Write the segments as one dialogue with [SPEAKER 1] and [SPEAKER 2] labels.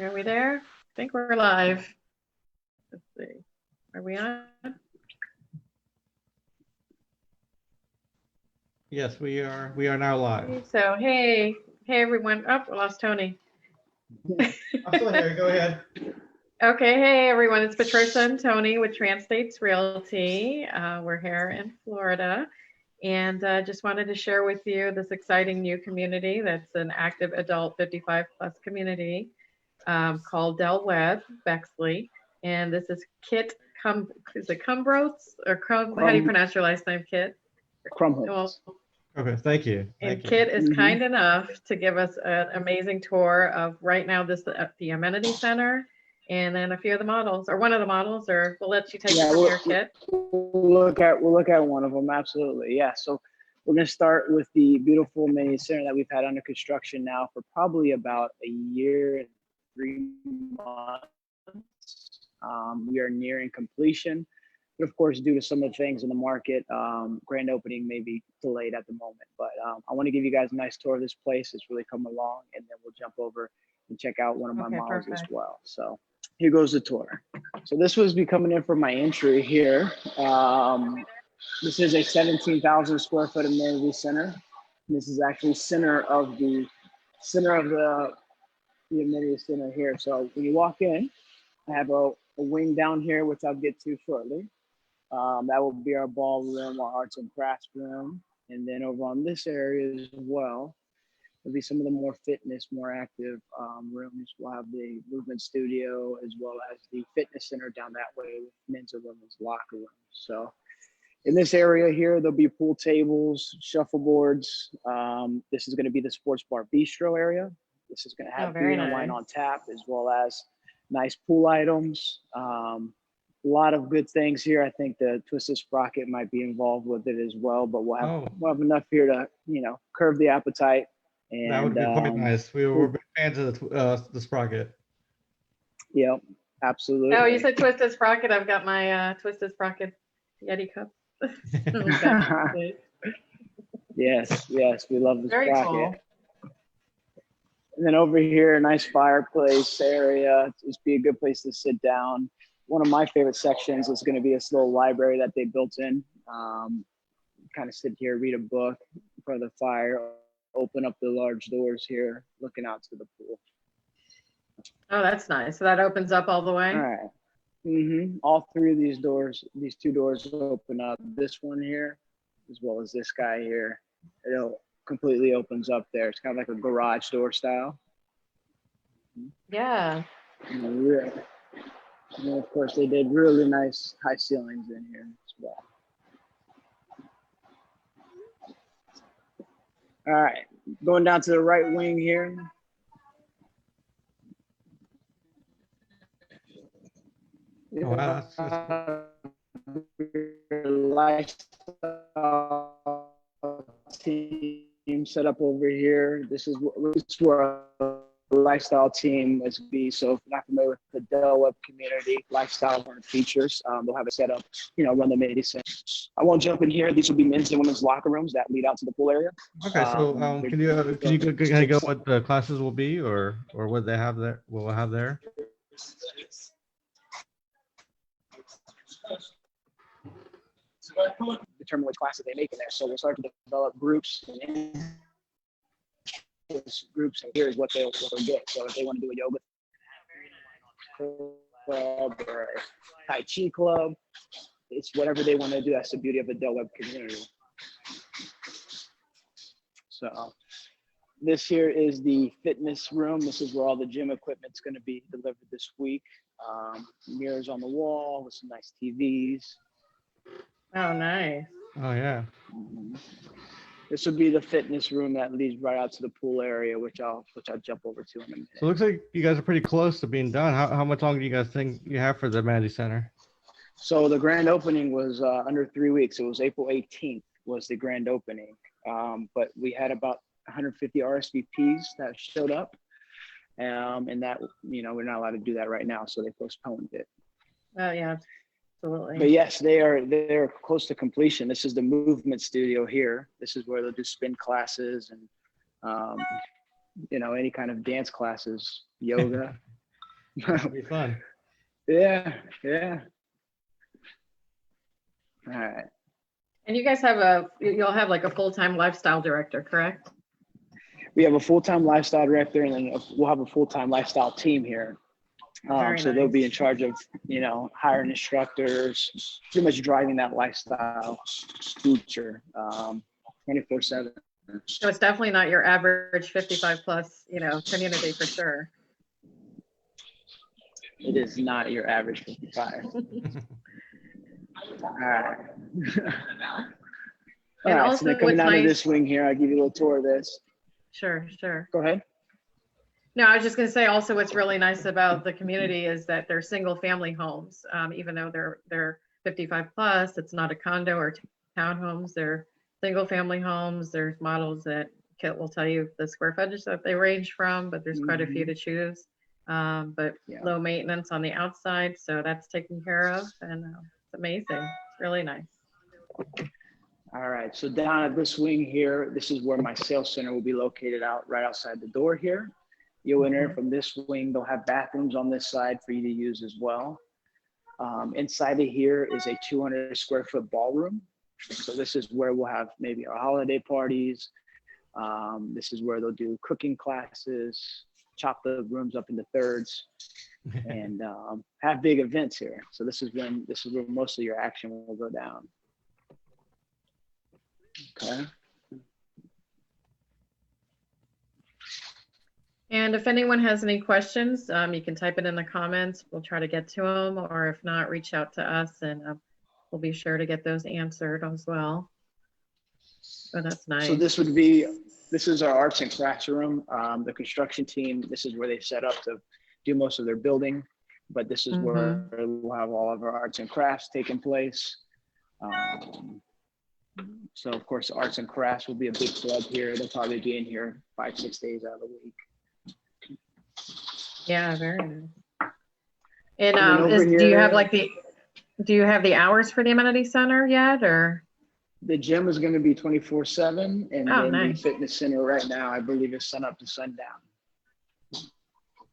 [SPEAKER 1] Are we there? I think we're live. Let's see. Are we on?
[SPEAKER 2] Yes, we are. We are now live.
[SPEAKER 1] So, hey everyone. Oh, we lost Tony.
[SPEAKER 2] I'm still here. Go ahead.
[SPEAKER 1] Okay, hey everyone. It's Patricia and Tony with Transstates Realty. We're here in Florida, and just wanted to share with you this exciting new community that's an active adult 55 plus community called Webb Bexley, and this is Kit. Is it Cumbroats or How do you pronounce your last name, Kit?
[SPEAKER 3] Crumholtz.
[SPEAKER 1] Well,
[SPEAKER 2] Okay, thank you.
[SPEAKER 1] and Kit is kind enough to give us an amazing tour of right now this the amenity center, and then a few of the models, or one of the models, or we'll let you take it from here, Kit.
[SPEAKER 3] We'll look at one of them. Absolutely, yeah. So we're going to start with the beautiful amenity center that we've had under construction now for probably about a year and 3 months. We are nearing completion. But of course, due to some of the things in the market, grand opening may be delayed at the moment. But I want to give you guys a nice tour of this place. It's really come along, and then we'll jump over and check out one of my models as well. So here goes the tour. So this was be coming in for my entry here. This is a 17,000 square foot amenity center. This is actually center of the amenity center here. So when you walk in, I have a wing down here, which I'll get to shortly. That will be our ballroom, our arts and crafts room. And then over on this area as well, there'll be some of the more fitness, more active rooms. We'll have the movement studio as well as the fitness center down that way with men's and women's locker rooms. So in this area here, there'll be pool tables, shuffleboards. This is going to be the sports bar bistro area. This is going to have beer and wine on tap as well as nice pool items. A lot of good things here. I think the Twisted Sprocket might be involved with it as well, but we'll have enough here to, curb the appetite. And
[SPEAKER 2] that would be quite nice. We're big fans of the Sprocket.
[SPEAKER 3] Yep, absolutely.
[SPEAKER 1] Oh, you said Twisted Sprocket. I've got my Twisted Sprocket Yeti cup.
[SPEAKER 3] Yes, we love the
[SPEAKER 1] Very
[SPEAKER 3] Sprocket.
[SPEAKER 1] Cool.
[SPEAKER 3] And then over here, a nice fireplace area. Just be a good place to sit down. One of my favorite sections is going to be this little library that they built in. Kind of sit here, read a book in front of the fire, open up the large doors here, looking out to the pool.
[SPEAKER 1] Oh, that's nice. So that opens up all the way?
[SPEAKER 3] All right. All three of these doors, these two doors open up. This one here, as well as this guy here, it completely opens up there. It's kind of like a garage door style.
[SPEAKER 1] Yeah.
[SPEAKER 3] And of course, they did really nice high ceilings in here as well. All right, going down to the right wing here.
[SPEAKER 2] Wow,
[SPEAKER 3] lifestyle team set up over here. This is where our lifestyle team is be. So if you're not familiar with the Del Webb community, lifestyle features, they'll have it set up, run the amenity center. I won't jump in here. These will be men's and women's locker rooms that lead out to the pool area.
[SPEAKER 2] Okay, so can you go what the classes will be or what they have there? What we'll have there?
[SPEAKER 3] Determine which classes they make in there. So we'll start to develop groups. Groups, and here's what they'll get. So if they want to do a yoga club or a Tai Chi club, it's whatever they want to do. That's the beauty of the Del Webb community. So this here is the fitness room. This is where all the gym equipment's going to be delivered this week. Mirrors on the wall with some nice TVs.
[SPEAKER 1] Oh, nice.
[SPEAKER 2] Oh, yeah.
[SPEAKER 3] This would be the fitness room that leads right out to the pool area, which I'll jump over to in a minute.
[SPEAKER 2] So it looks like you guys are pretty close to being done. How much longer do you guys think you have for the amenity center?
[SPEAKER 3] So the grand opening was under 3 weeks. It was April 18th was the grand opening. But we had about 150 RSVPs that showed up. And that, we're not allowed to do that right now. So they postponed it.
[SPEAKER 1] Oh, yeah. Absolutely.
[SPEAKER 3] But yes, they're close to completion. This is the movement studio here. This is where they'll do spin classes and any kind of dance classes, yoga.
[SPEAKER 2] That'll be fun.
[SPEAKER 3] Yeah, yeah. All right.
[SPEAKER 1] And you guys you'll have like a full-time lifestyle director, correct?
[SPEAKER 3] We have a full-time lifestyle director, and then we'll have a full-time lifestyle team here.
[SPEAKER 1] Very
[SPEAKER 3] So they'll
[SPEAKER 1] nice.
[SPEAKER 3] be in charge of, hiring instructors, pretty much driving that lifestyle future, 24/7.
[SPEAKER 1] So it's definitely not your average 55 plus, community for sure.
[SPEAKER 3] It is not your average 55. All right. All
[SPEAKER 1] And
[SPEAKER 3] right,
[SPEAKER 1] also
[SPEAKER 3] so then coming
[SPEAKER 1] what's
[SPEAKER 3] down to
[SPEAKER 1] nice-
[SPEAKER 3] this wing here, I'll give you a little tour of this.
[SPEAKER 1] Sure.
[SPEAKER 3] Go ahead.
[SPEAKER 1] No, I was just going to say also what's really nice about the community is that they're single family homes. Even though they're 55 plus, it's not a condo or townhomes. They're single family homes. There's models that Kit will tell you the square footage that they range from, but there's quite a few to choose. But low maintenance on the outside, so that's taken care of, and it's amazing. It's really nice.
[SPEAKER 3] All right, so down at this wing here, this is where my sales center will be located out right outside the door here. You'll enter from this wing. They'll have bathrooms on this side for you to use as well. Inside of here is a 200 square foot ballroom. So this is where we'll have maybe our holiday parties. This is where they'll do cooking classes, chop the rooms up into thirds, and have big events here. So this is where most of your action will go down. Okay.
[SPEAKER 1] And if anyone has any questions, you can type it in the comments. We'll try to get to them, or if not, reach out to us, and we'll be sure to get those answered as well. So that's nice.
[SPEAKER 3] So this is our arts and crafts room. The construction team, this is where they set up to do most of their building, but this is where we'll have all of our arts and crafts taking place. So of course, arts and crafts will be a big club here. They'll probably be in here 5-6 days out of the week.
[SPEAKER 1] Yeah, very nice. And do you have the hours for the amenity center yet, or?
[SPEAKER 3] The gym is going to be 24/7, and then
[SPEAKER 1] nice.
[SPEAKER 3] the fitness center right now, I believe, is sun up to sundown.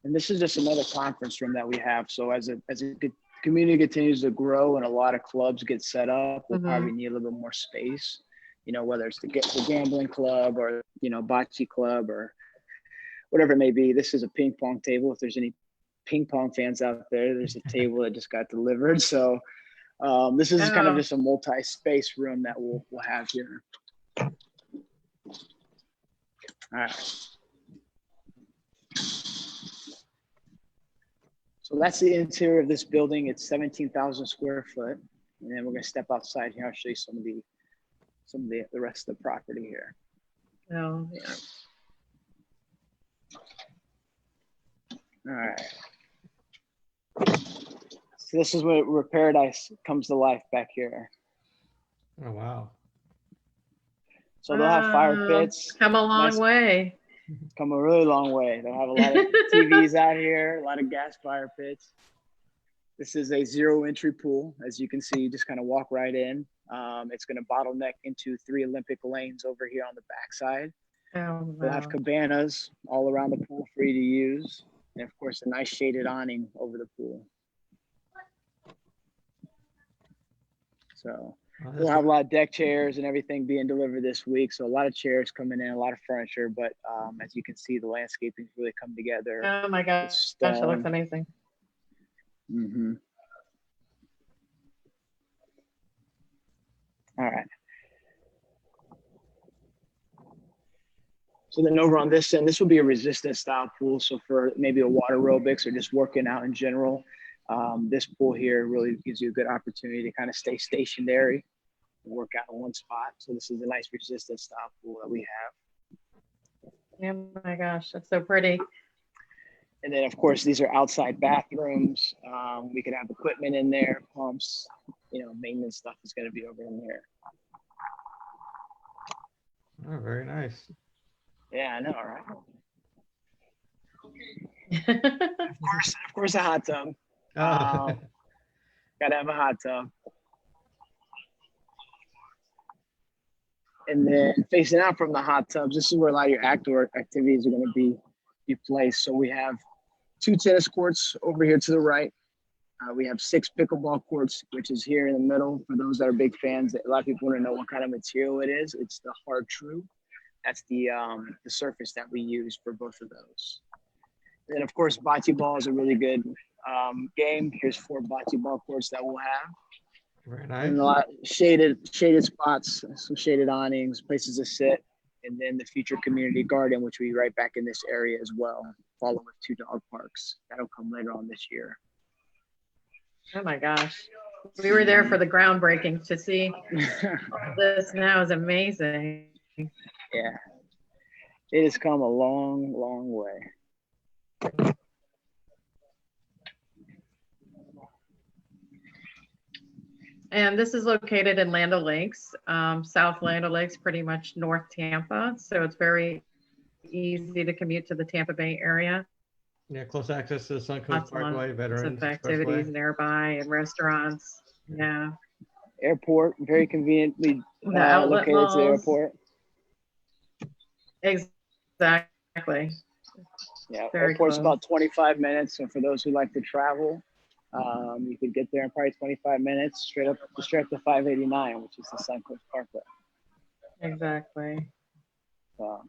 [SPEAKER 3] And this is just another conference room that we have. So as the community continues to grow and a lot of clubs get set up, we'll probably need a little bit more space. Whether it's the gambling club or bocce club or whatever it may be. This is a ping pong table. If there's any ping pong fans out there, there's a table that just got delivered. So this is kind of just a multi-space room that we'll have here. All right. So that's the interior of this building. It's 17,000 square foot. And then we're going to step outside here. I'll show you some of the rest of the property here.
[SPEAKER 1] Oh, yeah.
[SPEAKER 3] All right. So this is where paradise comes to life back here.
[SPEAKER 2] Oh, wow.
[SPEAKER 3] So they'll have fire pits.
[SPEAKER 1] Come a long way.
[SPEAKER 3] Come a really long way. They'll have a lot of TVs out here, a lot of gas fire pits. This is a zero entry pool. As you can see, you just kind of walk right in. It's going to bottleneck into 3 Olympic lanes over here on the backside.
[SPEAKER 1] Oh, wow.
[SPEAKER 3] We'll have cabanas all around the pool for you to use. And of course, a nice shaded awning over the pool. So we'll have a lot of deck chairs and everything being delivered this week. So a lot of chairs coming in, a lot of furniture. But as you can see, the landscaping's really come together.
[SPEAKER 1] Oh my gosh, it looks amazing.
[SPEAKER 3] Mm-hmm. All right. So then over on this end, this will be a resistance style pool. So for maybe a water aerobics or just working out in general, this pool here really gives you a good opportunity to kind of stay stationary and work out in one spot. So this is a nice resistance style pool that we have.
[SPEAKER 1] Oh my gosh, that's so pretty.
[SPEAKER 3] And then of course, these are outside bathrooms. We could have equipment in there, pumps, maintenance stuff is going to be over in there.
[SPEAKER 2] Oh, very nice.
[SPEAKER 3] Yeah, I know, right? Of course, a hot tub. Gotta have a hot tub. And then facing out from the hot tubs, this is where a lot of your outdoor activities are going to be placed. So we have 2 tennis courts over here to the right. We have 6 pickleball courts, which is here in the middle. For those that are big fans, a lot of people want to know what kind of material it is. It's the hard true. That's the surface that we use for both of those. And then, of course, bocce ball is a really good game. Here's 4 bocce ball courts that we'll have.
[SPEAKER 2] Very nice.
[SPEAKER 3] And a lot of shaded spots, some shaded awnings, places to sit, and then the future community garden, which we right back in this area as well, followed with 2 dog parks. That'll come later on this year.
[SPEAKER 1] Oh my gosh. We were there for the groundbreaking. To see this now is amazing.
[SPEAKER 3] Yeah. It has come a long, long way.
[SPEAKER 1] And this is located in Land O'Lakes, South Land O'Lakes, pretty much North Tampa. So it's very easy to commute to the Tampa Bay area.
[SPEAKER 2] Yeah, close access to the Suncoast
[SPEAKER 1] Lots
[SPEAKER 2] Parkway,
[SPEAKER 1] of
[SPEAKER 2] Veterans
[SPEAKER 1] activities
[SPEAKER 2] Expressway.
[SPEAKER 1] nearby and restaurants. Yeah.
[SPEAKER 3] Airport, very conveniently
[SPEAKER 1] The outlet
[SPEAKER 3] located to the
[SPEAKER 1] malls.
[SPEAKER 3] airport.
[SPEAKER 1] Exactly.
[SPEAKER 3] Yeah,
[SPEAKER 1] Very
[SPEAKER 3] airport's
[SPEAKER 1] close.
[SPEAKER 3] about 25 minutes. So for those who like to travel, you could get there in probably 25 minutes straight up to 589, which is the Suncoast Parkway.
[SPEAKER 1] Exactly.
[SPEAKER 3] So,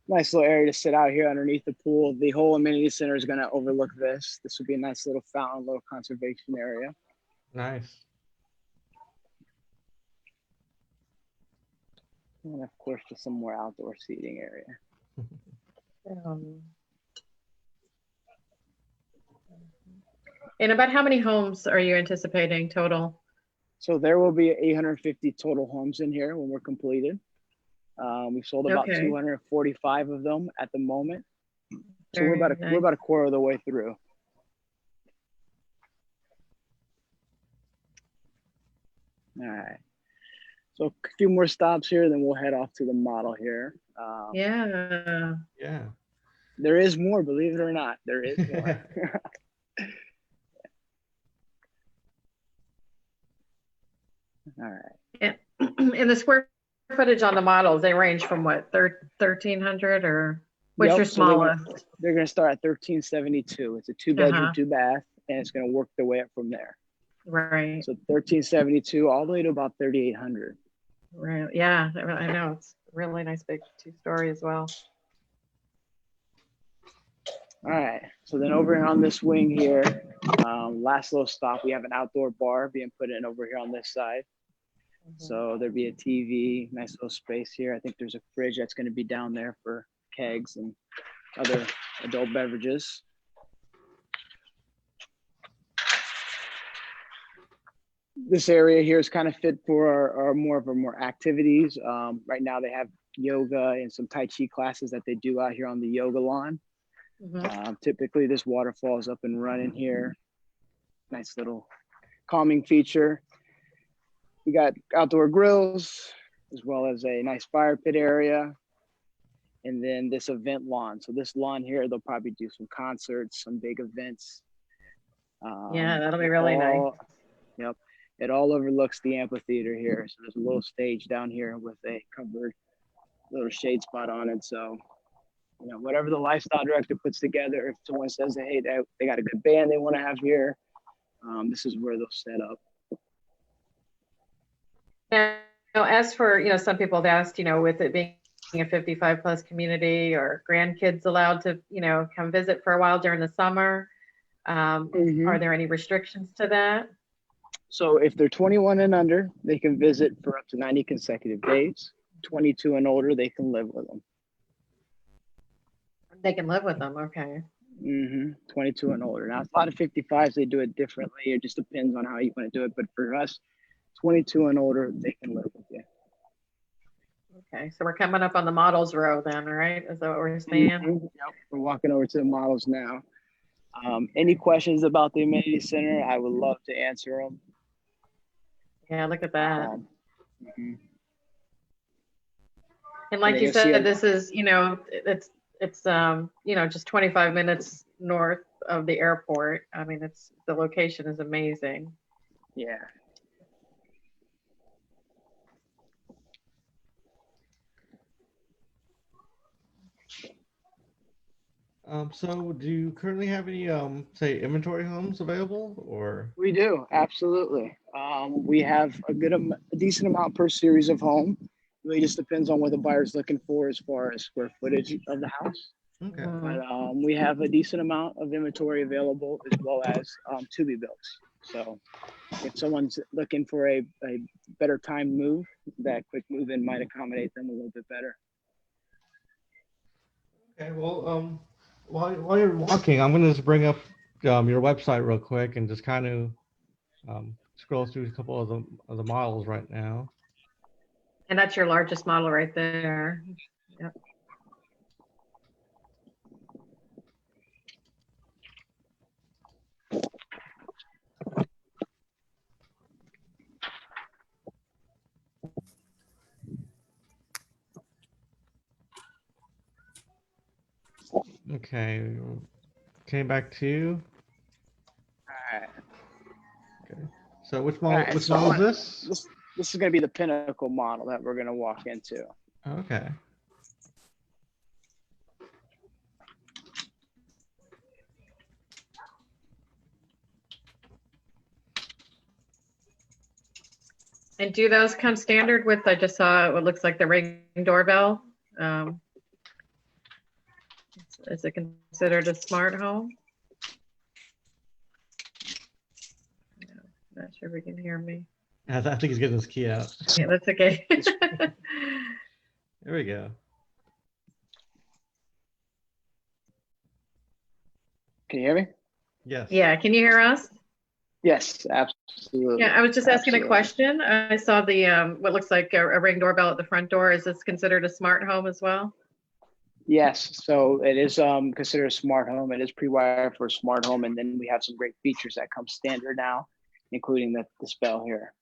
[SPEAKER 3] nice little area to sit out here underneath the pool. The whole amenity center is going to overlook this. This would be a nice little fountain, little conservation area.
[SPEAKER 2] Nice.
[SPEAKER 3] And of course, just some more outdoor seating area.
[SPEAKER 1] And about how many homes are you anticipating total?
[SPEAKER 3] So there will be 850 total homes in here when we're completed. We've sold about 245 of them at the moment. So we're about a quarter of the way through. All right. So a few more stops here, then we'll head off to the model here.
[SPEAKER 1] Yeah.
[SPEAKER 2] Yeah.
[SPEAKER 3] There is more, believe it or not. There is more. All right.
[SPEAKER 1] And the square footage on the models, they range from what, 1,300 or what's your smallest?
[SPEAKER 3] So they're going to start at 1372. It's a 2-bedroom, 2-bath, and it's going to work their way up from there.
[SPEAKER 1] Right.
[SPEAKER 3] So 1372 all the way to about 3,800.
[SPEAKER 1] Right. Yeah, I know. It's a really nice big 2-story as well.
[SPEAKER 3] All right. So then over here on this wing here, last little stop, we have an outdoor bar being put in over here on this side. So there'd be a TV, nice little space here. I think there's a fridge that's going to be down there for kegs and other adult beverages. This area here is kind of fit for our more activities. Right now they have yoga and some Tai Chi classes that they do out here on the yoga lawn. Typically this waterfall is up and running here. Nice little calming feature. We got outdoor grills as well as a nice fire pit area. And then this event lawn. So this lawn here, they'll probably do some concerts, some big events.
[SPEAKER 1] Yeah, that'll be really nice.
[SPEAKER 3] Yep. It all overlooks the amphitheater here. So there's a little stage down here with a covered little shade spot on it. So, you know, whatever the lifestyle director puts together, if someone says that, hey, they got a good band they want to have here, this is where they'll set up.
[SPEAKER 1] Now, as for, some people have asked, with it being a 55 plus community, or grandkids allowed to, come visit for a while during the summer? Are there any restrictions to that?
[SPEAKER 3] So if they're 21 and under, they can visit for up to 90 consecutive days. 22 and older, they can live with them.
[SPEAKER 1] They can live with them, okay.
[SPEAKER 3] 22 and older. Now, a lot of 55s, they do it differently. It just depends on how you want to do it. But for us, 22 and older, they can live with you.
[SPEAKER 1] Okay, so we're coming up on the models row then, right? Is that what we're saying?
[SPEAKER 3] Yep. We're walking over to the models now. Any questions about the amenity center? I would love to answer them.
[SPEAKER 1] Yeah, look at that. And like
[SPEAKER 3] And
[SPEAKER 1] you
[SPEAKER 3] you'll see
[SPEAKER 1] said, this is, it's just 25 minutes north of the airport. I mean, the location is amazing.
[SPEAKER 3] Yeah.
[SPEAKER 2] So do you currently have any, say, inventory homes available or?
[SPEAKER 3] We do, absolutely. We have a decent amount per series of home. Really just depends on what the buyer's looking for as far as square footage of the house.
[SPEAKER 2] Okay.
[SPEAKER 3] But we have a decent amount of inventory available as well as to be built. So if someone's looking for a better time move, that quick move in might accommodate them a little bit better.
[SPEAKER 2] Okay, well, while you're walking, I'm gonna just bring up your website real quick and just kind of scroll through a couple of the models right now.
[SPEAKER 1] And that's your largest model right there. Yep.
[SPEAKER 2] Okay, came back to you.
[SPEAKER 3] All right.
[SPEAKER 2] Okay, so which
[SPEAKER 3] All
[SPEAKER 2] model?
[SPEAKER 3] right,
[SPEAKER 2] Which
[SPEAKER 3] so
[SPEAKER 2] model is this?
[SPEAKER 3] this is going to be the pinnacle model that we're going to walk into.
[SPEAKER 2] Okay.
[SPEAKER 1] And do those come standard with, I just saw what looks like the Ring doorbell? Is it considered a smart home? No, not sure if we can hear me.
[SPEAKER 2] I think he's getting his key out.
[SPEAKER 1] Yeah, that's okay.
[SPEAKER 2] There we go.
[SPEAKER 3] Can you hear me?
[SPEAKER 2] Yes.
[SPEAKER 1] Yeah, can you hear us?
[SPEAKER 3] Yes, absolutely.
[SPEAKER 1] Yeah, I was just asking a
[SPEAKER 3] Absolutely.
[SPEAKER 1] question. I saw the what looks like a Ring doorbell at the front door. Is this considered a smart home as well?
[SPEAKER 3] Yes, so it is considered a smart home. It is pre-wired for a smart home, and then we have some great features that come standard now, including the bell here.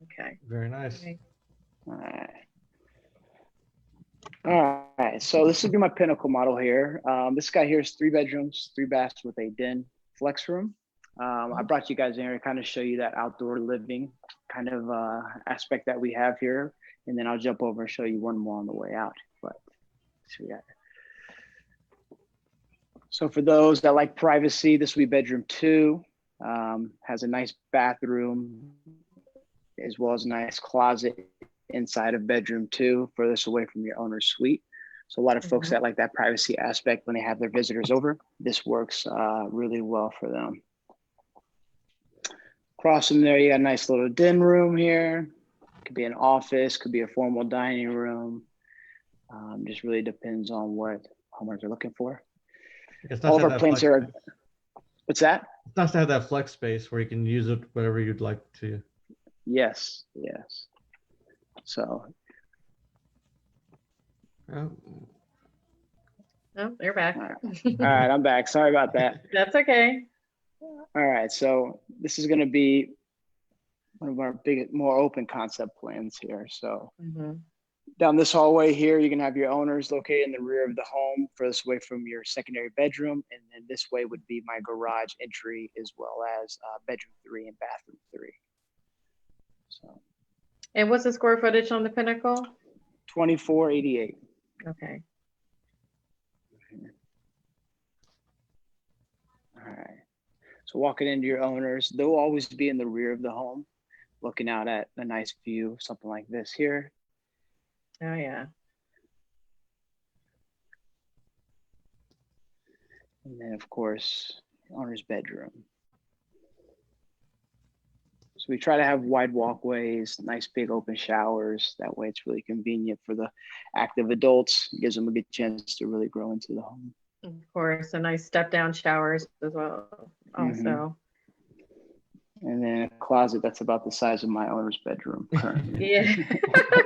[SPEAKER 1] Okay.
[SPEAKER 2] Very nice.
[SPEAKER 1] Okay.
[SPEAKER 3] All right. All right, so this would be my pinnacle model here. This guy here is 3 bedrooms, 3 baths with a den flex room. I brought you guys in here to kind of show you that outdoor living kind of aspect that we have here, and then I'll jump over and show you one more on the way out. But so for those that like privacy, this will be bedroom 2. Has a nice bathroom as well as a nice closet inside of bedroom 2, furthest away from your owner's suite. So a lot of folks that like that privacy aspect when they have their visitors over, this works really well for them. Across from there, you got a nice little den room here. Could be an office, could be a formal dining room. Just really depends on what homeowners are looking for.
[SPEAKER 2] It's
[SPEAKER 3] All
[SPEAKER 2] nice
[SPEAKER 3] of
[SPEAKER 2] to
[SPEAKER 3] our
[SPEAKER 2] have that
[SPEAKER 3] plants
[SPEAKER 2] flex
[SPEAKER 3] are,
[SPEAKER 2] space.
[SPEAKER 3] what's that?
[SPEAKER 2] It's nice to have that flex space where you can use it whatever you'd like to.
[SPEAKER 3] Yes, yes. So.
[SPEAKER 2] Oh,
[SPEAKER 1] Oh, you're back.
[SPEAKER 3] All right, I'm back. Sorry about that.
[SPEAKER 1] That's okay.
[SPEAKER 3] All right, so this is going to be one of our more open concept plans here. So down this hallway here, you can have your owners located in the rear of the home, furthest away from your secondary bedroom. And then this way would be my garage entry as well as bedroom 3 and bathroom 3. So.
[SPEAKER 1] And what's the square footage on the Pinnacle?
[SPEAKER 3] 2488.
[SPEAKER 1] Okay.
[SPEAKER 3] All right. So walking into your owners, they'll always be in the rear of the home, looking out at a nice view, something like this here.
[SPEAKER 1] Oh, yeah.
[SPEAKER 3] And then, of course, owner's bedroom. So we try to have wide walkways, nice big open showers. That way it's really convenient for the active adults. It gives them a good chance to really grow into the home.
[SPEAKER 1] Of course, a nice step down showers as well. Also.
[SPEAKER 3] And then a closet that's about the size of my owner's bedroom currently.
[SPEAKER 1] Yeah,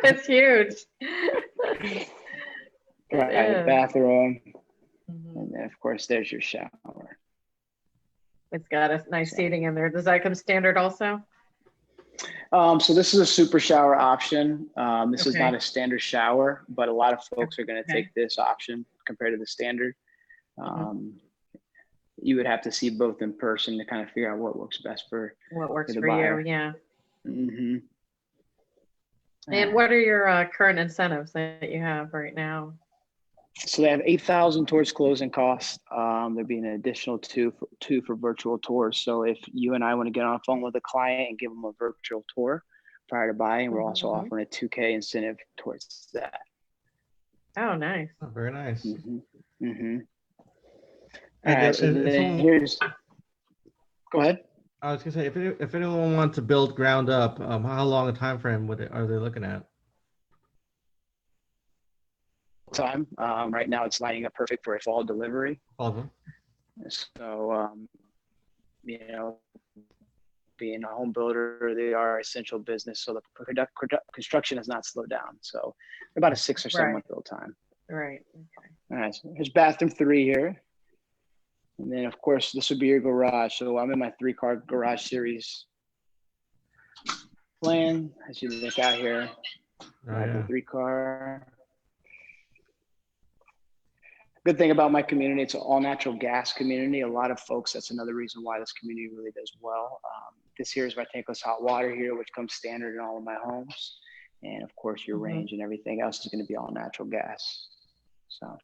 [SPEAKER 1] it's huge.
[SPEAKER 3] Right, bathroom. And then of course there's your shower.
[SPEAKER 1] It's got a nice seating in there. Does that come standard also?
[SPEAKER 3] So this is a super shower option. This is not a standard shower, but a lot of folks are going to take this option compared to the standard. You would have to see both in person to kind of figure out what works best for
[SPEAKER 1] you. Yeah.
[SPEAKER 3] And
[SPEAKER 1] what are your current incentives that you have right now?
[SPEAKER 3] So they have 8,000 towards closing costs. There'd be an additional two for virtual tours. So if you and I want to get on a phone with a client and give them a virtual tour prior to buying, we're also offering a 2K incentive towards that.
[SPEAKER 1] Oh, nice.
[SPEAKER 2] Oh, very nice.
[SPEAKER 3] All right, so then here's, go ahead.
[SPEAKER 2] I was gonna say, if anyone wants to build ground up, how long a time frame are they looking at?
[SPEAKER 3] Time. Right now it's lining up perfect for a fall delivery.
[SPEAKER 2] Awesome.
[SPEAKER 3] So, you know, being a home builder, they are essential business. So the construction has not slowed down. So about a 6 or 7 month build time.
[SPEAKER 1] Right. Okay.
[SPEAKER 3] All right. So here's bathroom 3 here. And then of course, this would be your garage. So I'm in my 3-car garage series plan. As you look out here, I have a 3-car. Good thing about my community, it's an all natural gas community. A lot of folks, that's another reason why this community really does well. This here is my tankless hot water here, which comes standard in all of my homes. And of course your range and everything else is gonna be all natural gas. So.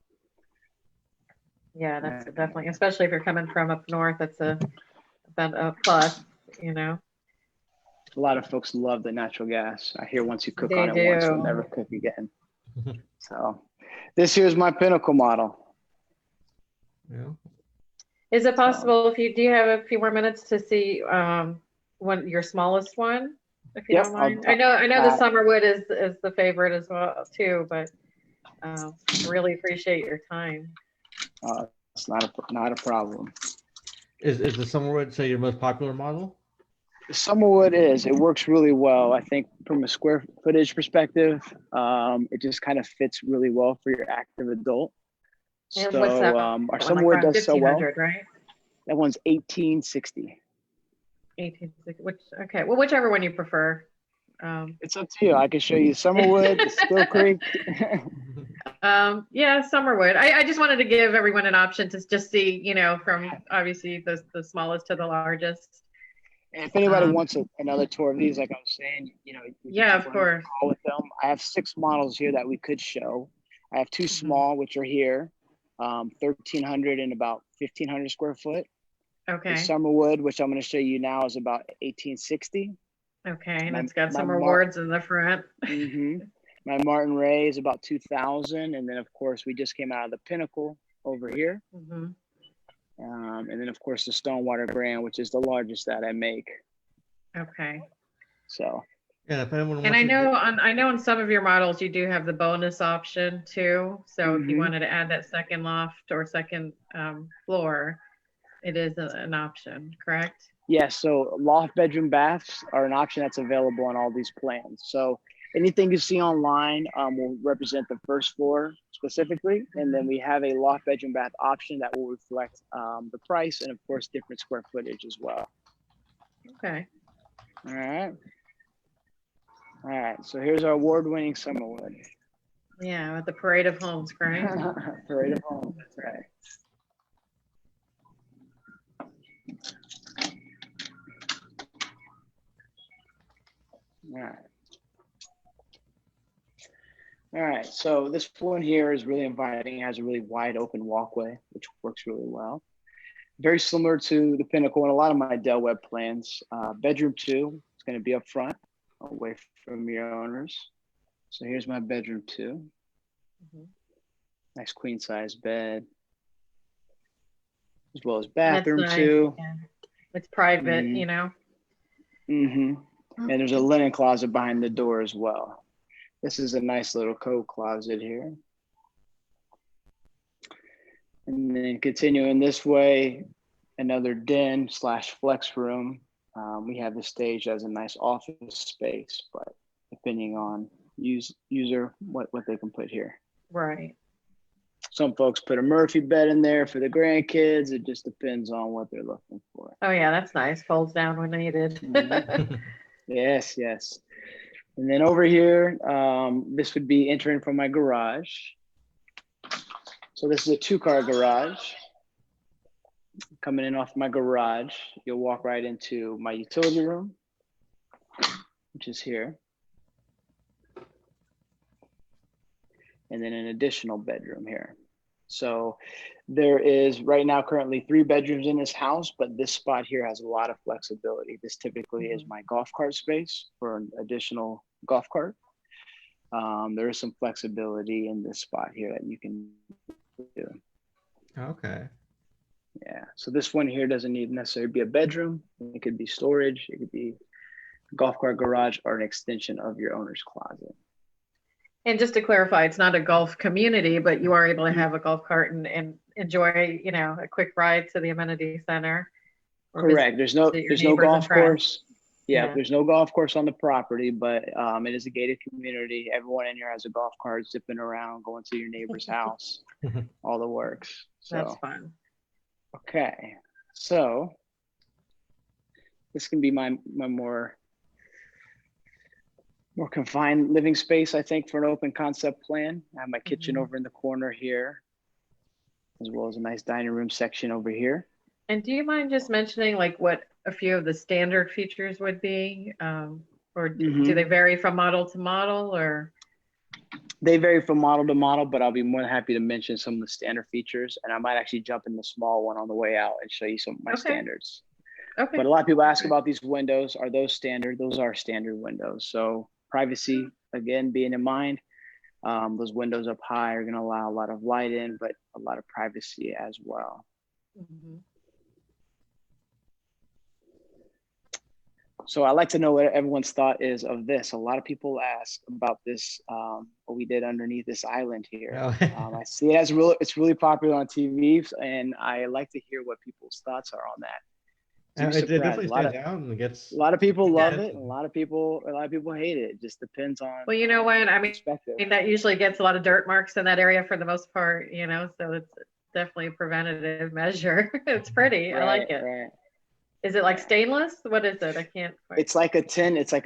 [SPEAKER 1] Yeah, that's definitely, especially if you're coming from up north, that's a plus, you know.
[SPEAKER 3] A lot of folks love the natural gas. I hear once you cook on it once, you'll never cook again. So this here's my pinnacle model.
[SPEAKER 2] Yeah.
[SPEAKER 1] Is it possible do you have a few more minutes to see your smallest one, if you don't mind? I know the Summerwood is the favorite as well too, but really appreciate your time.
[SPEAKER 3] It's not a problem.
[SPEAKER 2] Is the Summerwood, say, your most popular model?
[SPEAKER 3] The Summerwood it works really well. I think from a square footage perspective, it just kind of fits really well for your active adult.
[SPEAKER 1] And
[SPEAKER 3] so
[SPEAKER 1] what's that
[SPEAKER 3] our Summerwood does so well.
[SPEAKER 1] Right?
[SPEAKER 3] That one's 1860.
[SPEAKER 1] 1860. Well, whichever one you prefer.
[SPEAKER 3] It's up to you. I can show you Summerwood, Still Creek.
[SPEAKER 1] Yeah, Summerwood. I just wanted to give everyone an option to just see, you know, from obviously the smallest to the largest.
[SPEAKER 3] And if anybody wants another tour of these, like I was saying, you know,
[SPEAKER 1] yeah, of course.
[SPEAKER 3] Call with them. I have 6 models here that we could show. I have 2 small, which are here, 1,300 and about 1,500 square foot.
[SPEAKER 1] Okay.
[SPEAKER 3] The Summerwood, which I'm going to show you now, is about 1860.
[SPEAKER 1] Okay, and it's got some rewards in the front.
[SPEAKER 3] My Martin Ray is about 2,000, and then of course we just came out of the Pinnacle over here. And then of course the Stonewater Grand, which is the largest that I make.
[SPEAKER 1] Okay.
[SPEAKER 3] So.
[SPEAKER 2] Yeah, if anyone wants
[SPEAKER 1] and I know on some of your models you do have the bonus option too. So if you wanted to add that second loft or second floor, it is an option, correct?
[SPEAKER 3] Yes, so loft bedroom baths are an option that's available on all these plans. So anything you see online will represent the first floor specifically. And then we have a loft bedroom bath option that will reflect the price and of course different square footage as well.
[SPEAKER 1] Okay.
[SPEAKER 3] All right. All right, so here's our award-winning Summerwood.
[SPEAKER 1] Yeah, with the Parade of Homes, correct?
[SPEAKER 3] Parade of Homes, that's right. All right, so this one here is really inviting. It has a really wide open walkway, which works really well. Very similar to the Pinnacle and a lot of my Del Webb plans. Bedroom 2 is going to be up front, away from your owners. So here's my bedroom 2. Nice queen size bed, as well as bathroom 2.
[SPEAKER 1] Yeah. It's private, you know.
[SPEAKER 3] And there's a linen closet behind the door as well. This is a nice little coat closet here. And then continuing this way, another den / flex room. We have the stage as a nice office space, but depending on user, what they can put here.
[SPEAKER 1] Right.
[SPEAKER 3] Some folks put a Murphy bed in there for the grandkids. It just depends on what they're looking for.
[SPEAKER 1] Oh yeah, that's nice. Folds down when needed.
[SPEAKER 3] Yes, yes. And then over here, this would be entering from my garage. So this is a 2-car garage. Coming in off my garage, you'll walk right into my utility room, which is here. And then an additional bedroom here. So there is right now currently 3 bedrooms in this house, but this spot here has a lot of flexibility. This typically is my golf cart space for an additional golf cart. There is some flexibility in this spot here that you can do.
[SPEAKER 2] Okay.
[SPEAKER 3] Yeah, so this one here doesn't need necessarily be a bedroom. It could be storage, it could be a golf cart garage, or an extension of your owner's closet.
[SPEAKER 1] And just to clarify, it's not a golf community, but you are able to have a golf cart and enjoy, you know, a quick ride to the amenity center.
[SPEAKER 3] Correct. There's no golf course. Yeah, there's no golf course on the property, but it is a gated community. Everyone in here has a golf cart, zipping around, going to your neighbor's house, all the works. So
[SPEAKER 1] that's fun.
[SPEAKER 3] Okay, so this can be my more confined living space, I think, for an open concept plan. I have my kitchen over in the corner here, as well as a nice dining room section over here.
[SPEAKER 1] And do you mind just mentioning like what a few of the standard features would be? Or do they vary from model to model, or?
[SPEAKER 3] They vary from model to model, but I'll be more than happy to mention some of the standard features. And I might actually jump in the small one on the way out and show you some of my standards. Okay. But a lot of people ask about these windows. Are those standard? Those are standard windows. So privacy, again, being in mind, those windows up high are going to allow a lot of light in, but a lot of privacy as well. So I'd like to know what everyone's thought is of this. A lot of people ask about this, what we did underneath this island here. I see it's really popular on TV, and I like to hear what people's thoughts are on that.
[SPEAKER 2] It definitely stands out and gets.
[SPEAKER 3] A lot of people love it. A lot of people hate it. It just depends on.
[SPEAKER 1] Well, you know what? I mean, that usually gets a lot of dirt marks in that area for the most part, you know, so it's definitely a preventative measure. It's pretty. I like it. Right. Is it like stainless? What is it? I can't quite.
[SPEAKER 3] It's like a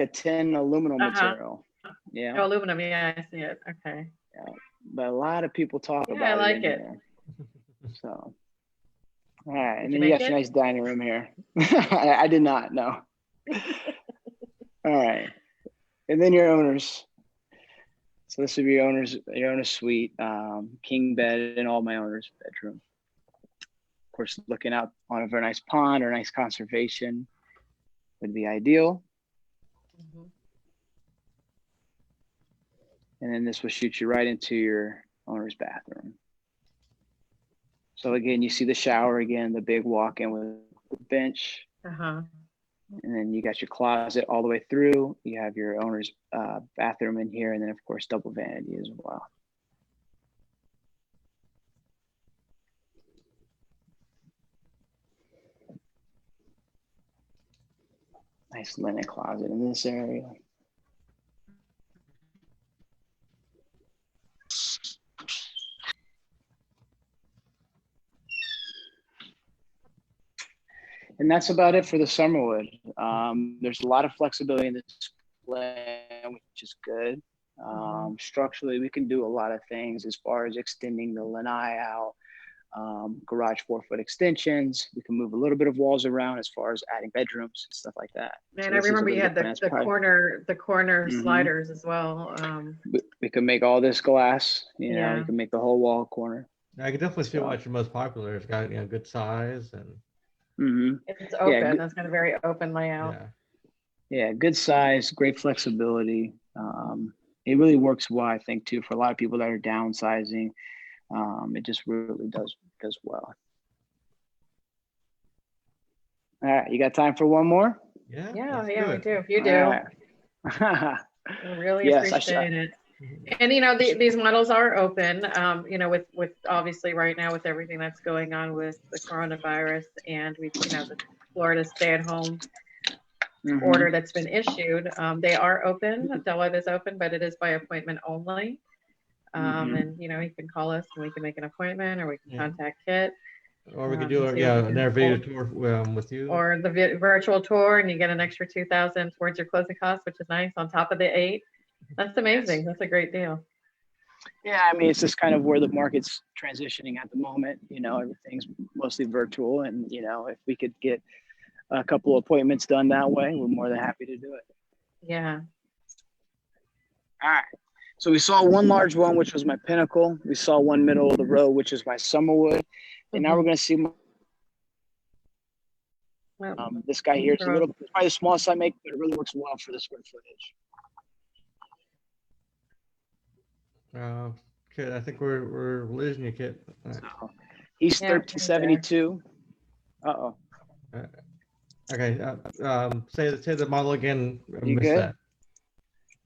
[SPEAKER 3] tin aluminum material. Yeah.
[SPEAKER 1] Oh, aluminum. Yeah, I see it. Okay.
[SPEAKER 3] Yeah. But a lot of people talk about it.
[SPEAKER 1] I like it.
[SPEAKER 3] So, all right. And then you got your nice dining room here. I did not, no. All right. And then your owners. So this would be your owner's suite, king bed in all my owner's bedroom. Of course, looking out on a very nice pond or nice conservation would be ideal. And then this will shoot you right into your owner's bathroom. So again, you see the shower again, the big walk-in with the bench. And then you got your closet all the way through. You have your owner's bathroom in here, and then of course, double vanity as well. Nice linen closet in this area. And that's about it for the Summerwood. There's a lot of flexibility in this plan, which is good. Structurally, we can do a lot of things as far as extending the lanai out, garage 4-foot extensions. We can move a little bit of walls around as far as adding bedrooms and stuff like that.
[SPEAKER 1] And so I remember you had the corner sliders as well.
[SPEAKER 3] We can make all this glass. You know, you can make the whole wall corner.
[SPEAKER 2] I can definitely see what's your most popular. It's got good size and.
[SPEAKER 1] It's open. That's got a very open layout.
[SPEAKER 3] Yeah, good size, great flexibility. It really works well, I think, too, for a lot of people that are downsizing. It just really does well. All right, you got time for one more?
[SPEAKER 1] Yeah, we do. If you do. I really appreciate it. And you know, these models are open. You know, with obviously right now with everything that's going on with the coronavirus, and we, you know, the Florida stay-at-home order that's been issued. They are open. Del Webb is open, but it is by appointment only. And you know, you can call us and we can make an appointment, or we can contact Kit.
[SPEAKER 2] Or we could do another video tour with you.
[SPEAKER 1] Or the virtual tour, and you get an extra $2,000 towards your closing costs, which is nice, on top of the $8,000. That's amazing. That's a great deal.
[SPEAKER 3] Yeah, I mean, it's just kind of where the market's transitioning at the moment. You know, everything's mostly virtual, and you know, if we could get a couple of appointments done that way, we're more than happy to do it.
[SPEAKER 1] Yeah.
[SPEAKER 3] All right. So we saw one large one, which was my Pinnacle. We saw one middle of the road, which is my Summerwood. And now we're going to see this guy here. It's probably the smallest I make, but it really works well for the square footage.
[SPEAKER 2] Kit, I think we're losing you, Kit.
[SPEAKER 3] So he's 1372. Uh-oh.
[SPEAKER 2] Okay. Say the model again. I
[SPEAKER 3] You
[SPEAKER 2] missed
[SPEAKER 3] good?
[SPEAKER 2] that.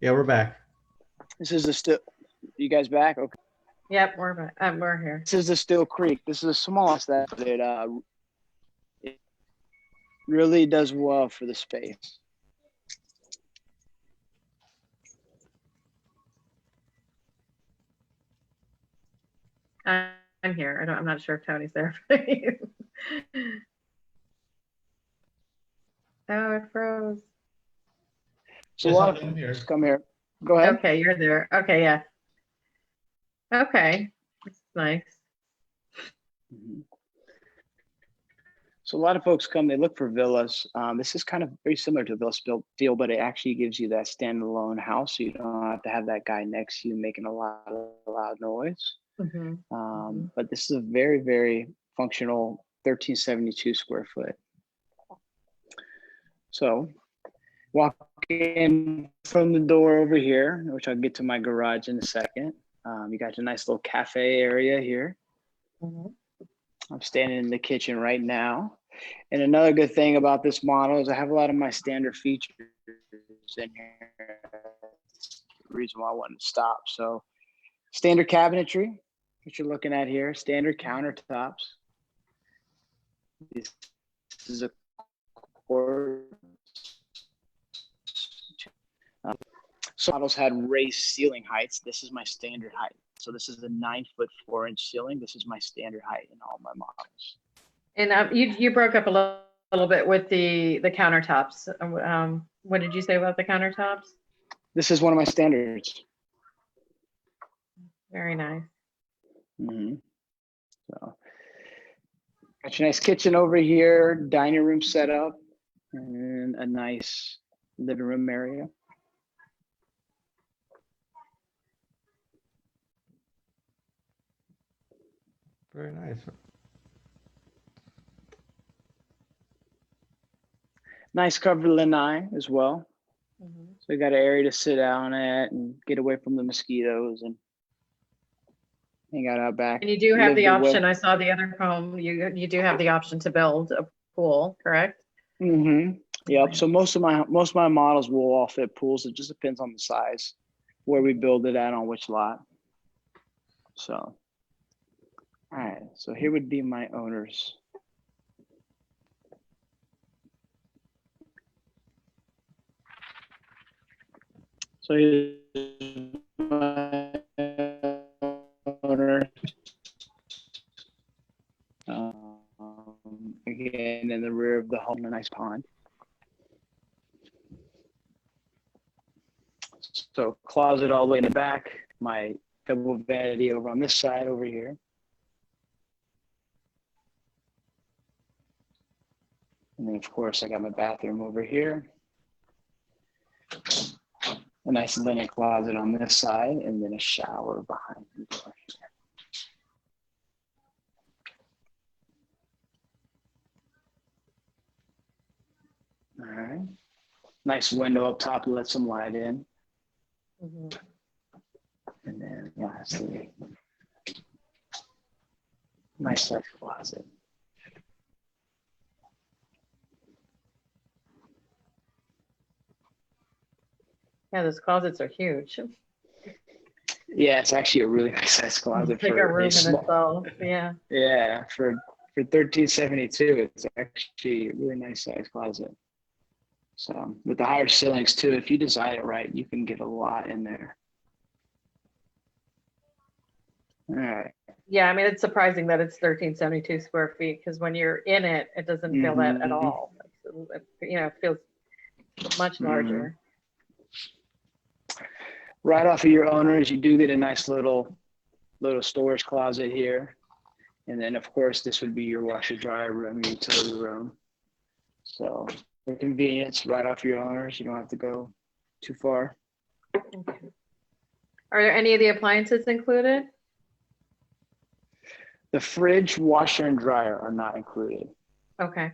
[SPEAKER 2] Yeah, we're back.
[SPEAKER 3] This is the still. You guys back? Okay.
[SPEAKER 1] Yep, we're back. We're here.
[SPEAKER 3] This is the Still Creek. This is the smallest that it really does well for the space.
[SPEAKER 1] I'm here. I'm not sure if Tony's there. Oh, it froze.
[SPEAKER 3] So a lot of folks come here. Go ahead.
[SPEAKER 1] Okay, you're there. Okay, yeah. Okay, that's nice.
[SPEAKER 3] So a lot of folks come, they look for villas. This is kind of very similar to a villa deal, but it actually gives you that standalone house. So you don't have to have that guy next to you making a lot of loud noise. But this is a very, very functional 1372 square foot. So walk in from the door over here, which I'll get to my garage in a second. You got your nice little cafe area here. I'm standing in the kitchen right now. And another good thing about this model is I have a lot of my standard features in here. That's the reason why I wanted to stop. So standard cabinetry, what you're looking at here, standard countertops. This is a quartz. So models had raised ceiling heights. This is my standard height. So this is a 9'4" ceiling. This is my standard height in all my models.
[SPEAKER 1] And you broke up a little bit with the countertops. What did you say about the countertops?
[SPEAKER 3] This is one of my standards.
[SPEAKER 1] Very nice.
[SPEAKER 3] So got your nice kitchen over here, dining room set up, and a nice living room area.
[SPEAKER 2] Very nice.
[SPEAKER 3] Nice covered lanai as well. So we got an area to sit down at and get away from the mosquitoes and hang out back.
[SPEAKER 1] And you do have the option. I saw the other home. You do have the option to build a pool, correct?
[SPEAKER 3] Yep. So most of my models will all fit pools. It just depends on the size, where we build it at, on which lot. So. All right, so here would be my owners. So here's my owner. Again, in the rear of the home, a nice pond. So closet all the way in the back, my double vanity over on this side over here. And then of course I got my bathroom over here. A nice linen closet on this side, and then a shower behind the door here. All right. Nice window up top to let some light in. And then lastly, nice size closet.
[SPEAKER 1] Yeah, those closets are huge.
[SPEAKER 3] Yeah, it's actually a really nice size closet.
[SPEAKER 1] Like a room in itself. Yeah.
[SPEAKER 3] Yeah, for 1372, it's actually a really nice size closet. So with the higher ceilings too, if you design it right, you can get a lot in there. All right.
[SPEAKER 1] Yeah, I mean, it's surprising that it's 1372 square feet, because when you're in it, it doesn't feel that at all. It feels much larger.
[SPEAKER 3] Right off of your owners, you do get a nice little storage closet here. And then of course, this would be your washer dryer room, your utility room. So for convenience, right off your owners, you don't have to go too far.
[SPEAKER 1] Are there any of the appliances included?
[SPEAKER 3] The fridge, washer, and dryer are not included.
[SPEAKER 1] Okay.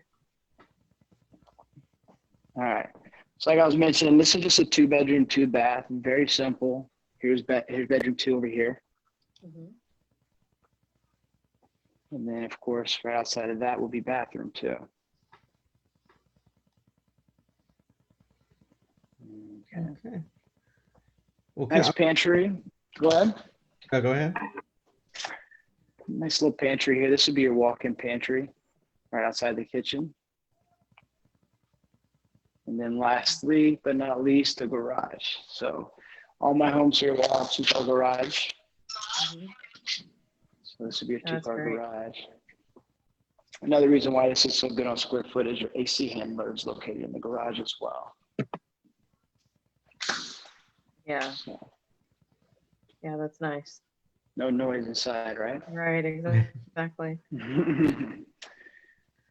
[SPEAKER 3] All right. So like I was mentioning, this is just a 2-bedroom, 2-bath, very simple. Here's bedroom 2 over here.
[SPEAKER 1] Mhm.
[SPEAKER 3] And then of course, right outside of that will be bathroom 2. Okay.
[SPEAKER 2] Okay. Well,
[SPEAKER 3] Nice pantry. Go ahead.
[SPEAKER 2] go ahead.
[SPEAKER 3] Nice little pantry here. This would be your walk-in pantry right outside the kitchen. And then lastly, but not least, the garage. So all my homes here will have 2-car garage.
[SPEAKER 1] Mhm.
[SPEAKER 3] So this would be a
[SPEAKER 1] That's
[SPEAKER 3] 2-car
[SPEAKER 1] great.
[SPEAKER 3] garage. Another reason why this is so good on square footage, your AC handler is located in the garage as well.
[SPEAKER 1] Yeah.
[SPEAKER 3] So
[SPEAKER 1] Yeah, that's nice.
[SPEAKER 3] no noise inside, right?
[SPEAKER 1] Right, exactly.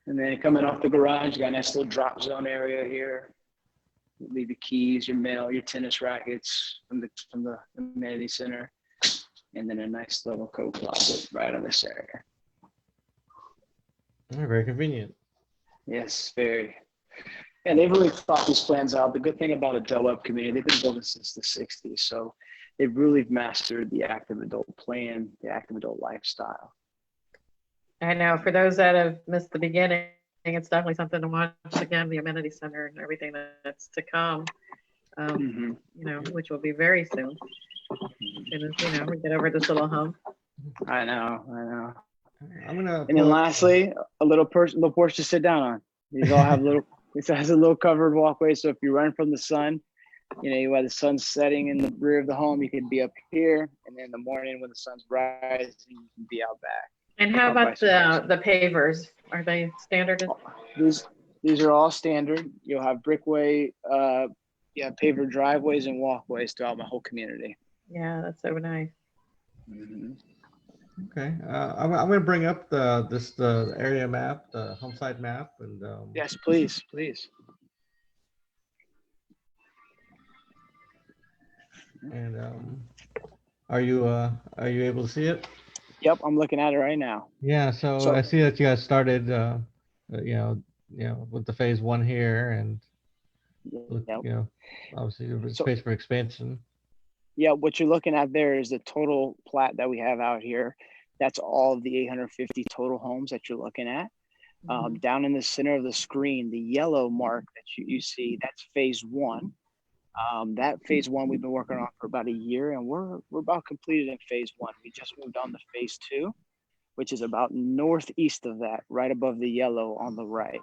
[SPEAKER 3] And then coming off the garage, you got a nice little drop zone area here. You leave your keys, your mail, your tennis rackets from the amenity center, and then a nice little coat closet right on this area.
[SPEAKER 2] Very convenient.
[SPEAKER 3] Yes, very. And they've really thought these plans out. The good thing about a Del Webb community, they've been building since the 60s. So they've really mastered the active adult plan, the active adult lifestyle.
[SPEAKER 1] I know for those that have missed the beginning, it's definitely something to watch again, the amenity center and everything that's to come, you know, which will be very soon. As soon as, you know, we get over this little hump.
[SPEAKER 3] I know.
[SPEAKER 2] I'm gonna.
[SPEAKER 3] And then lastly, a little porch to sit down on. These all have little. It has a little covered walkway, so if you run from the sun, you know, you have the sun setting in the rear of the home, you can be up here, and then in the morning when the sun's rising, you can be out back.
[SPEAKER 1] And how about the pavers? Are they standard?
[SPEAKER 3] These are all standard. You'll have brickway, paver driveways and walkways throughout my whole community.
[SPEAKER 1] Yeah, that's so nice.
[SPEAKER 3] Mm-hmm.
[SPEAKER 2] Okay, I'm gonna bring up the area map, the home site map, and
[SPEAKER 3] Yes, please.
[SPEAKER 2] And are you able to see it?
[SPEAKER 3] Yep, I'm looking at it right now.
[SPEAKER 2] Yeah, so I see that you guys started, with the phase 1 here, and obviously there's space for expansion.
[SPEAKER 3] Yeah, what you're looking at there is the total plat that we have out here. That's all of the 850 total homes that you're looking at. Down in the center of the screen, the yellow mark that you see, that's phase 1. That phase 1 we've been working on for about a year, and we're about completed in phase 1. We just moved on to phase 2, which is about northeast of that, right above the yellow on the right.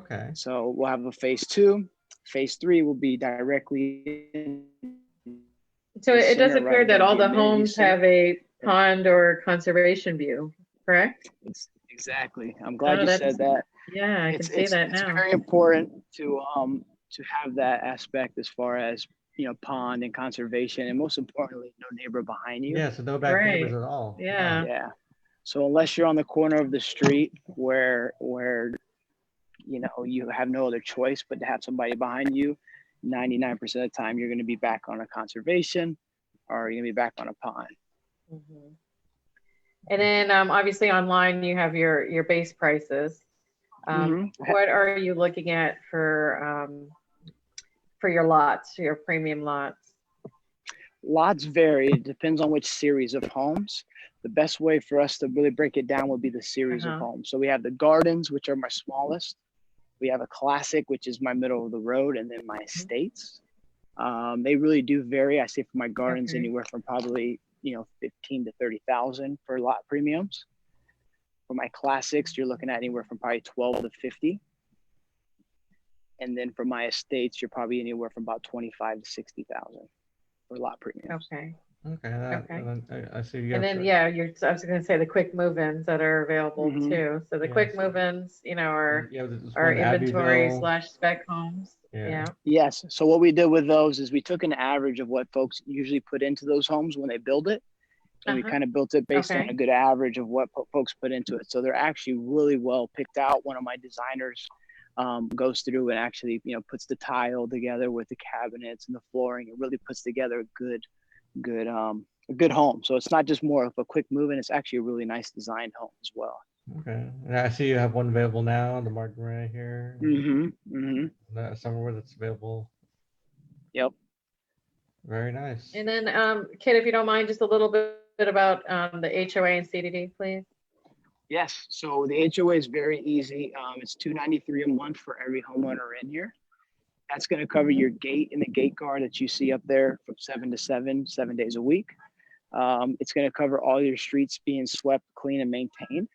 [SPEAKER 2] Okay.
[SPEAKER 3] So we'll have a phase 2. Phase 3 will be directly in.
[SPEAKER 1] So it does appear that all the homes have a pond or conservation view, correct?
[SPEAKER 3] Exactly. I'm glad you said that.
[SPEAKER 1] Yeah, I can see that now.
[SPEAKER 3] It's very important to have that aspect as far as, you know, pond and conservation, and most importantly, no neighbor behind you.
[SPEAKER 2] Yeah, so no back neighbors at all.
[SPEAKER 1] Yeah.
[SPEAKER 3] So unless you're on the corner of the street where you know you have no other choice but to have somebody behind you, 99% of the time you're going to be back on a conservation or you're going to be back on a pond.
[SPEAKER 1] Mm-hmm. And then obviously online you have your base prices. What are you looking at for your lots, your premium lots?
[SPEAKER 3] Lots vary. It depends on which series of homes. The best way for us to really break it down would be the series of homes. So we have the gardens, which are my smallest. We have a classic, which is my middle of the road, and then my estates. They really do vary. I say for my gardens, anywhere from probably 15 to 30,000 for lot premiums. For my classics, you're looking at anywhere from probably 12 to 50. And then for my estates, you're probably anywhere from about 25 to 60,000 for lot premiums.
[SPEAKER 1] Okay.
[SPEAKER 2] I see.
[SPEAKER 1] And then I was going to say the quick move-ins that are available too. So the quick move-ins, are inventory / spec homes. Yeah.
[SPEAKER 3] Yes. So what we did with those is we took an average of what folks usually put into those homes when they build it. And we kind of built it based on a good average of what folks put into it. So they're actually really well picked out. One of my designers goes through and actually, puts the tile together with the cabinets and the flooring. It really puts together a good home. So it's not just more of a quick move in, it's actually a really nice designed home as well.
[SPEAKER 2] Okay. And I see you have one available now, the Martin right here. Somewhere that's available.
[SPEAKER 3] Yep.
[SPEAKER 2] Very nice.
[SPEAKER 1] And then, Kit, if you don't mind, just a little bit about the HOA and CDD, please.
[SPEAKER 3] Yes. So the HOA is very easy. It's $293 a month for every homeowner in here. That's going to cover your gate and the gate guard that you see up there from 7 to 7 days a week. It's going to cover all your streets being swept, clean, and maintained.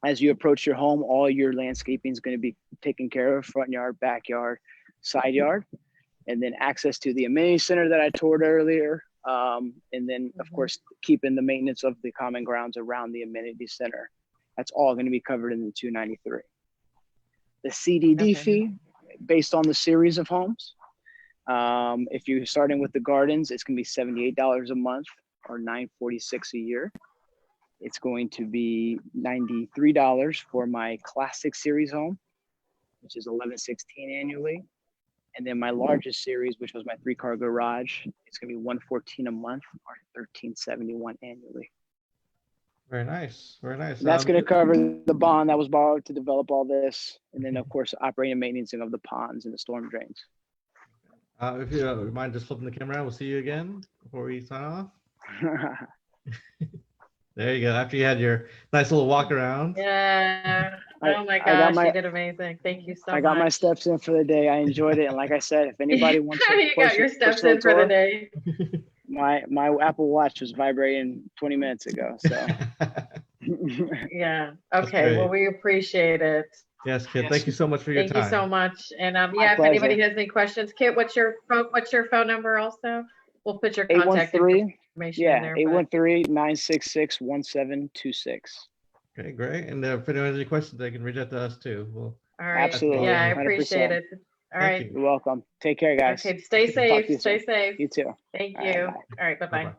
[SPEAKER 3] As you approach your home, all your landscaping is going to be taken care of: front yard, backyard, side yard, and then access to the amenity center that I toured earlier. And then, of course, keeping the maintenance of the common grounds around the amenity center. That's all going to be covered in the $293. The CDD fee, based on the series of homes. If you're starting with the gardens, it's going to be $78 a month or $946 a year. It's going to be $93 for my classic series home, which is $1116 annually. And then my largest series, which was my 3-car garage, it's going to be $114 a month or $1371 annually.
[SPEAKER 2] Very nice. Very nice.
[SPEAKER 3] And that's going to cover the bond that was borrowed to develop all this. And then, of course, operating and maintenance of the ponds and the storm drains.
[SPEAKER 2] If you mind just flipping the camera around, we'll see you again before we sign off. There you go. After you had your nice little walk around.
[SPEAKER 1] Yeah. Oh my gosh, you did amazing. Thank you so much.
[SPEAKER 3] I got my steps in for the day. I enjoyed it. And like I said, if anybody wants to
[SPEAKER 1] you got your steps in for the day.
[SPEAKER 3] My Apple Watch was vibrating 20 minutes ago. So
[SPEAKER 1] yeah. Okay. Well, we appreciate it.
[SPEAKER 2] Yes, Kit. Thank you so much for your time.
[SPEAKER 1] Thank you so much. And yeah, if anybody has any questions, Kit, what's your phone number also? We'll put your contact information in there.
[SPEAKER 3] 813-966-1726.
[SPEAKER 2] Okay, great. And if anyone has any questions, they can reach out to us too.
[SPEAKER 1] All right.
[SPEAKER 3] Absolutely.
[SPEAKER 1] Yeah, I appreciate it. All right.
[SPEAKER 3] You're welcome. Take care, guys.
[SPEAKER 1] Okay. Stay safe. Stay safe.
[SPEAKER 3] You too.
[SPEAKER 1] Thank you. All right. Bye-bye.